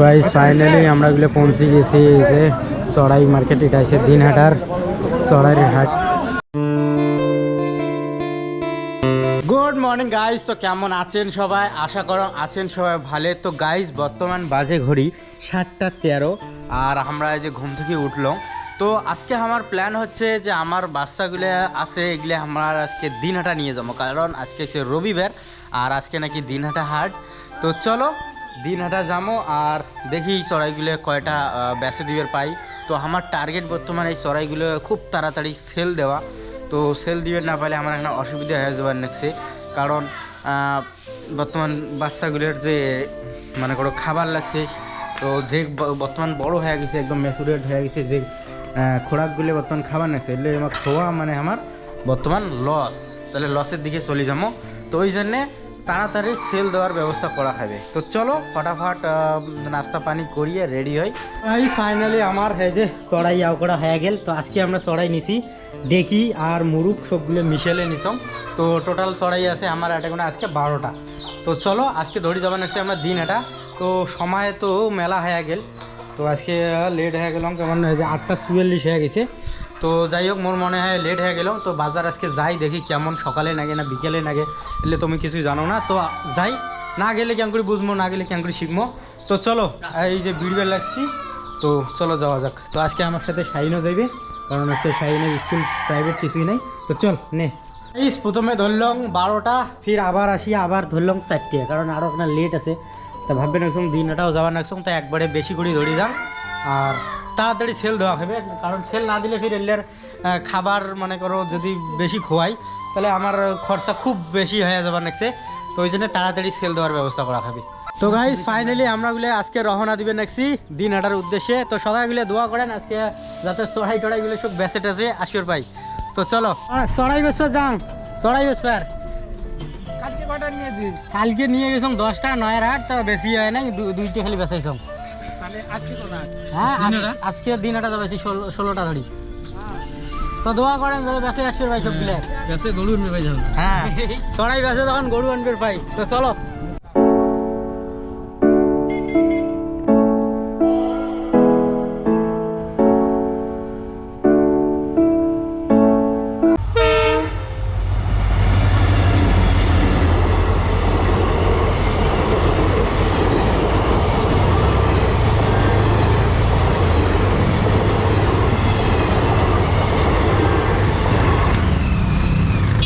Guys finally আমরা গুলো পৌঁছে গেছি এই যে চড়াই মার্কেট। এটা আছে দিনহাটার চড়াইয়ের হাট। গুড মর্নিং গাইস, তো কেমন আছেন সবাই? আশা করো আছেন সবাই ভালো। তো গাইস বর্তমান বাজে ঘড়ি 7:13 আর আমরা এই যে ঘুম থেকে উঠলাম। তো আজকে আমার প্ল্যান হচ্ছে যে আমার বাচ্চাগুলো আছে এগুলো আমরা আজকে দিনহাটা নিয়ে যাবো, কারণ আজকে হচ্ছে রবিবার আর আজকে নাকি দিনহাটা হাট। তো চলো দিনহাটা যাবো আর দেখি চড়াইগুলো কয়টা বেচে দিবের পাই। তো আমার টার্গেট বর্তমানে এই চড়াইগুলো খুব তাড়াতাড়ি সেল দেওয়া। তো সেল দিবে না পারলে আমার একটা অসুবিধা হয়ে যাবার নেক্সে, কারণ বর্তমান বাচ্চাগুলোর যে মনে করো খাবার লাগছে, তো যে বর্তমান বড় হয়ে গেছে একদম ম্যাচুরেট হয়ে গেছে, যে খোরাকগুলো বর্তমান খাবার লাগছে এগুলো আমার খোয়া মানে আমার বর্তমান লস, তাহলে লসের দিকে চলে যাবো। তো ওই জন্যে তাড়াতাড়ি সেল দেওয়ার ব্যবস্থা করা হবে। তো চলো ফটাফট নাস্তা পানি করিয়ে রেডি হই। এই ফাইনালি আমার এই যে চড়াই আও করা হয়ে গেল। তো আজকে আমরা চড়াই নিছি ডেকি আর মুরুক সবগুলো মিশেলে নিছম। তো টোটাল চড়াই আছে আমার এটা কোনো আজকে 12টা। তো চলো আজকে ধরি যাবেন আজকে আমরা দিন এটা। তো সময় তো মেলা হয়ে গেল, তো আজকে লেট হয়ে গেলাম, কেমন হয়েছে 8:44 হয়ে গেছে। তো যাই হোক মোর মনে হয় লেট হয়ে গেলাম। তো বাজার আজকে যাই দেখি কেমন সকালে নাগে না বিকেলে নাগে, এলে তুমি কিছুই জানো না। তো যাই, না গেলে কেমন করে বুঝবো, না গেলে কেমন করে শিখবো। তো চলো এই যে বিড়বেল লাগছি, তো চলো যাওয়া যাক। তো আজকে আমার সাথে শাহিনও যাইবে, কারণ হচ্ছে শাহিনের স্কুল প্রাইভেট কিছুই নাই। তো চল নে। এই প্রথমে ধরলাম 12টা, ফির আবার আসি আবার ধরলাম 4টে, কারণ আরও আপনার লেট আছে। তা ভাববেন একদম দিনটাও যাওয়ার একদম, তাই একবারে বেশি করে ধরি যান আর তাড়াতাড়ি সেল দেওয়া হবে। কারণ সেল না দিলে ফির এলের খাবার মনে করো যদি বেশি খোয়াই তাহলে আমার খরচা খুব বেশি হয়ে যাবার নেক্সে। তো ওই জন্য তাড়াতাড়ি সেল দেওয়ার ব্যবস্থা করা হবে। তো গাইজ ফাইনালি আমরাগুলো আজকে রওনা দিবেন নেক্সি দিনহাটার উদ্দেশ্যে। তো সবাইগুলো দোয়া করেন আজকে যাতে চড়াই টড়াইগুলো সব বেচে টেচে আসিওর পাই। তো চলো চড়াই বেচা যান, চড়াই বেচার কালকে নিয়ে গেছিলাম 10টা 9-এর হাট, তো বেশি হয় নাই, দুইটা খালি বেচাইছম। হ্যাঁ আজকে দিনহাটা তো বেশি 16টা ধরি। তো দোয়া করেন যাতে বেচে আসবে ভাই সবগুলো বেচে গরু আনবে ভাই। হ্যাঁ চড়াই বেচে তখন গরু আনবে ভাই। তো চলো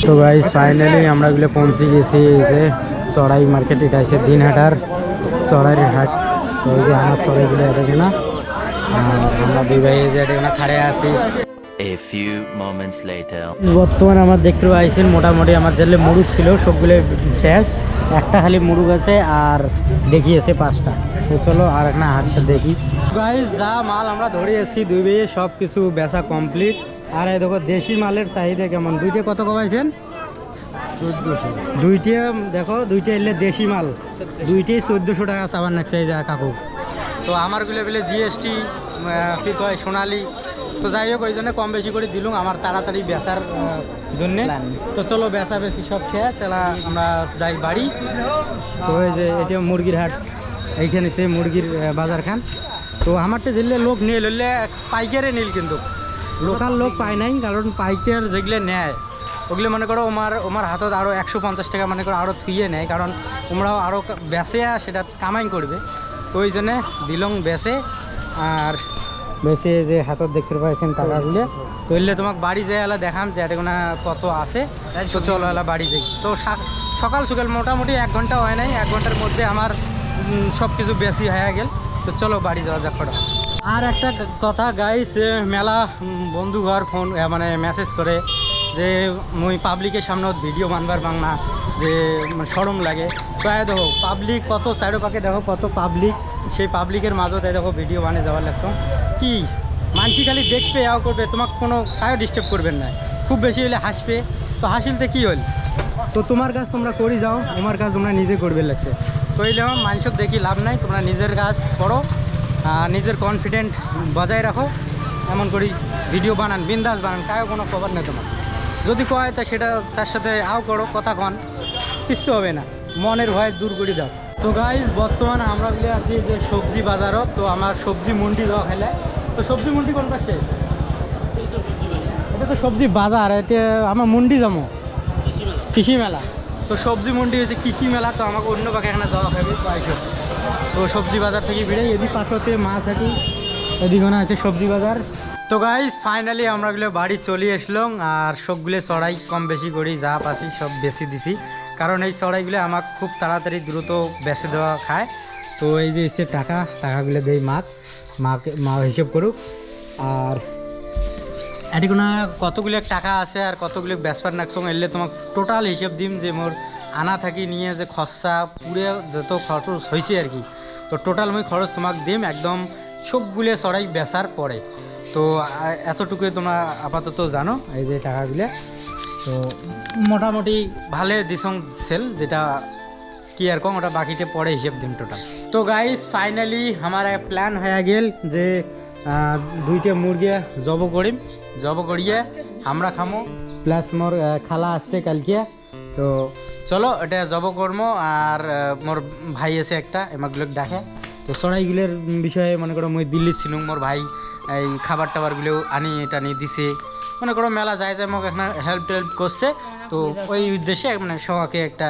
তো গাইস ফাইনালি আমরা গুলো পৌঁছে গেছি এই যে চড়াই মার্কেট। এটা আছে দিনহাটার চড়াইয়ের হাট। তো এই যে আমার চড়াইগুলো দেখে না, আমরা দুই ভাই এই যে এখানে খাড়ে আছি। A few moments later. বর্তমানে আমার দেখতে পাইছেন মোটামুটি আমার জেলে মুরুগ ছিল সবগুলো শেষ, একটা খালি মুরুগ আছে আর দেখিয়েছে 5টা। তো চলো আর একটা হাটটা দেখি। গাইস যা মাল আমরা ধরে এসেছি দুই ভাইয়ে সব কিছু বেচা কমপ্লিট। আর এই দেখো দেশি মালের চাহিদা কেমন। দুইটা কত কমাইছেন? 1400। দুইটা দেখো, দুইটা এলে দেশি মাল, দুইটাই 1400 টাকা চাবার নাকছে এই যা কাকু। তো আমারগুলো বলে জিএসটি কি কয় সোনালি। তো যাই হোক ওই জন্য কম বেশি করে দিলুম আমার তাড়াতাড়ি বেচার জন্যে। তো চলো বেচা বেশি সব শেষ, এলা আমরা যাই বাড়ি। তো ওই যে এটা মুরগির হাট, এইখানে সে মুরগির বাজার খান। তো আমারটা যেগুলো লোক নিয়ে লইলে পাইকারে নিল, কিন্তু লোকাল লোক পায় নাই, কারণ পাইকার যেগুলো নেয় ওগুলো মনে করো ওমার হাতত আরও 150 টাকা মনে করো আরও থুইয়ে নেয়, কারণ তোমরাও আরও বেচে সেটা কামাই করবে। তো ওই জন্যে দিলং বেচে আর বেশি যে হাতত দেখতে পাইছেন টাকাগুলো। তো এলে তোমাকে বাড়ি যাই এলা দেখাম যে এটা কোনো কত আছে। তো চলো এলা বাড়ি যাই। তো সকাল সকাল মোটামুটি 1 ঘন্টা হয় নাই, 1 ঘন্টার মধ্যে আমার সব কিছু বেশি হয়ে গেল। তো চলো বাড়ি যাওয়া যাক ফটো। আর একটা কথা গাইস, মেলা বন্ধু ঘর ফোন মানে মেসেজ করে যে মুই পাবলিকের সামনে ভিডিও বানবার বাংলা যে সরম লাগে। তো দেখো পাবলিক কত সাইডো পাকে, দেখো কত পাবলিক, সেই পাবলিকের মাঝতে দেখো ভিডিও বানিয়ে যাওয়ার লাগছো কি মানসি খালি দেখবে আও করবে, তোমাকে কোনো কায়ও ডিস্টার্ব করবেন না, খুব বেশি হলে হাসবে। তো হাসিলতে কি হল, তো তোমার কাজ তোমরা করি যাও, আমার কাজ তোমরা নিজে করবে লাগছে। তো এই যেমন মানুষক দেখি লাভ নাই, তোমরা নিজের কাজ করো, নিজের কনফিডেন্ট বজায় রাখো, এমন করি ভিডিও বানান, বিন্দাস বানান, কায়ও কোনো খবর নেই তোমার। যদি কয় তা সেটা তার সাথে আও করো, কথা কন, কিচ্ছু হবে না, মনের ভয় দূর করে দাও। তো গাইজ বর্তমানে আমরা বলে আছি যে সবজি বাজারত, তো আমার সবজি মন্ডি দেওয়া খেলে। তো সবজি মন্ডি কোন পাশে? এটা তো সবজি বাজার, এটা আমার মন্ডি যাবো কৃষি মেলা। তো সবজি মন্ডি হয়েছে কৃষি মেলা, তো আমাকে অন্য পাখি এখানে যাওয়া হবে পাইছো। তো সবজি বাজার থেকে বেড়ে এদিক পাশতে মাছ হাঁটি, এদিকে আছে সবজি বাজার। তো গাইজ ফাইনালি আমরাগুলো বাড়ি চলে আসলাম, আর সবগুলো চড়াই কম বেশি করি যা পাচ্ছি সব বেশি দিছি, কারণ এই চড়াইগুলো আমাকে খুব তাড়াতাড়ি দ্রুত বেছে দেওয়া খায়। তো এই যে এসে টাকাগুলো দেই মা হিসেব করুক। আর এটি কোনো কতগুলো টাকা আছে আর কতগুলো বেসপার নাকসং এলে তোমাকে টোটাল হিসেব দিম, যে মোর আনা থাকি নিয়ে যে খরচা পুরে যত খরচ হয়েছে আর কি। তো টোটাল মই খরচ তোমাকে দিম একদম সবগুলো চড়াই বেচার পরে। তো এতটুকুই তোমরা আপাতত জানো এই যে টাকাগুলো। তো মোটামুটি ভালো দিসং সেল, যেটা কি আর কম ওটা বাকিতে পরে হিসেব দিন টোটাল। তো গাইস ফাইনালি আমার প্ল্যান হয়ে গেল যে 2টা মুরগি জব করিয়ে আমরা খামো, প্লাস মোর খালা আসছে কালকে। তো চলো এটা জব করবো। আর মোর ভাই আছে একটা এমাগুলো ডাকে। তো চড়াইগুলোর বিষয়ে মনে করো মই দিল্লি ছিলুম, মোর ভাই এই খাবার টাবারগুলো আনি এটা নিয়ে দিছে, মনে করো মেলা যায় মোক একটা হেল্প করছে। তো ওই উদ্দেশ্যে মানে সবাইকে একটা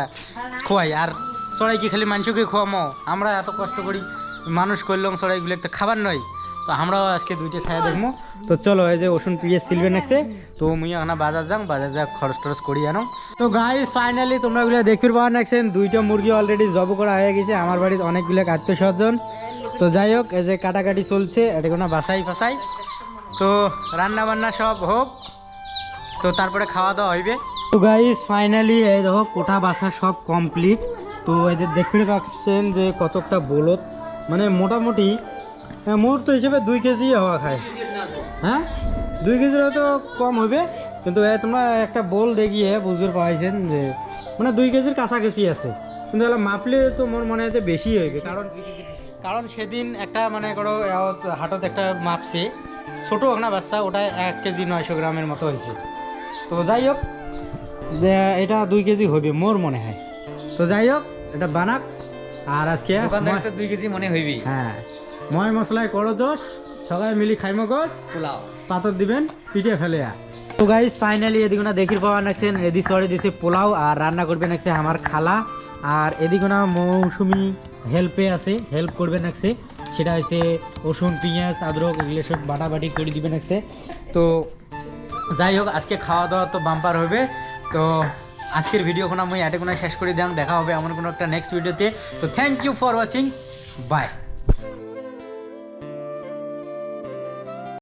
খোয়াই। আর চড়াই কি খালি মানুষকে খোয়ামো, আমরা এত কষ্ট করি মানুষ করলাম, চড়াইগুলো একটা খাবার নয়। তো আমরাও আজকে 2টা খাইয়া দেখবো। তো চলো এই যে ওষুধ পিঁয়াজ সিলবে নেছে, তো মুই এখন বাজার যা খরচ টরচ করি আনো। তো গাইস ফাইনালি তোমরা এগুলো দেখতে পাওয়া নাকছেন 2টা মুরগি অলরেডি জব করা হয়ে গেছে। আমার বাড়িতে অনেকগুলো আত্মীয় স্বজন। তো যাই হোক এই যে কাটাকাটি চলছে, এটা কোনো বাসাই ফাসাই। তো রান্না বান্না সব হোক, তো তারপরে খাওয়া দাওয়া হইবে। তো গাইস ফাইনালি এই দেখো কোঠা বাসা সব কমপ্লিট। তো এই যে দেখতে পাচ্ছেন যে কতটা বলত, মানে মোটামুটি মুহূর্ত হিসেবে 2 কেজি হওয়া খায়। হ্যাঁ 2 কেজির হয়তো কম হবে, কিন্তু তোমরা একটা বোল দেখিয়ে বুঝতে পারছেন যে মানে 2 কেজির কাছাকাছি আছে। কিন্তু এগুলো মাপলে তো মোর মনে হয় যে বেশি হইবে, কারণ সেদিন একটা মানে করো হাটত একটা মাপছে ছোটো একটা বাচ্চা, ওটা 1 কেজি 900 গ্রামের মতো হয়েছে। তো যাই হোক যে এটা 2 কেজি হবে মোর মনে হয়। তো যাই হোক এটা বানাক, আর আজকে 2 কেজি মনে হইবি। হ্যাঁ ময় মশলায় করো জোশ, সবাই মিলি খাইমো গোস, পোলাও পাতর দিবেন পিঠে ফেলে। তো গাইস ফাইনালি এদিকে না দেখি পাওয়া নাকছেন এদিক সরে দিছে পোলাও, আর রান্না করবে নাকছে আমার খালা। আর এদিকে না মৌসুমি হেল্প করবে নাকছে, সেটা হচ্ছে রসুন পেঁয়াজ আদরক এগুলো সব বাটাবাটি করে দিবে নাকছে। তো যাই হোক আজকে খাওয়া দাওয়া তো বাম্পার হবে। তো আজকের ভিডিও কোনো আমি এটা কোনো শেষ করে দিলাম, দেখা হবে এমন কোনো একটা নেক্সট ভিডিওতে। তো thank you for watching, by.